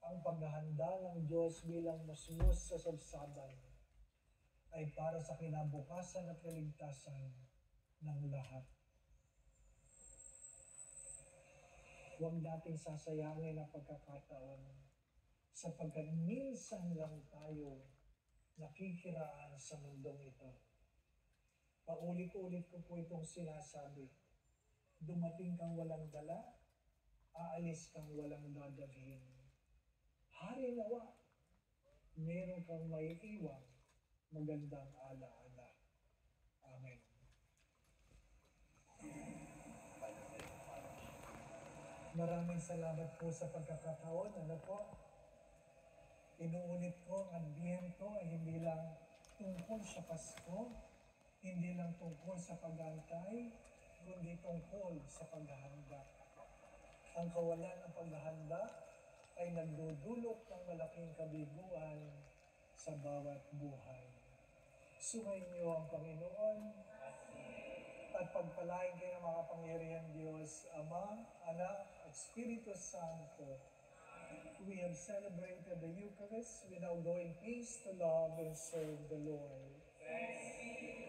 Ang paghahanda ng Diyos bilang musmus sa sabsaban ay para sa kinabukasan at kaligtasan ng lahat. Huwag nating sasayangin ang pagkakataon sapagkat minsan lang tayo nakikiraan sa mundong ito. Paulit-ulit ko po itong sinasabi. Dumating kang walang dala, aalis kang walang dadalhin. Hari nawa, meron kang maiiwang magandang alaala. Amen. Maraming salamat po sa pagkakataon. Ano po? Inuulit ko, ang Adbyento ay hindi lang tungkol sa Pasko, hindi lang tungkol sa pag-antay, kundi tungkol sa paghahanda. Ang kawalan ng paghahanda ay nagdudulot ng malaking kabiguan sa bawat buhay. Sumayin niyo ang Panginoon at pagpalain kayo ng makapangyarihan Diyos, Ama, Anak, at Espiritu Santo. We have celebrated the Eucharist. We now go in peace to love and serve the Lord. Thanks be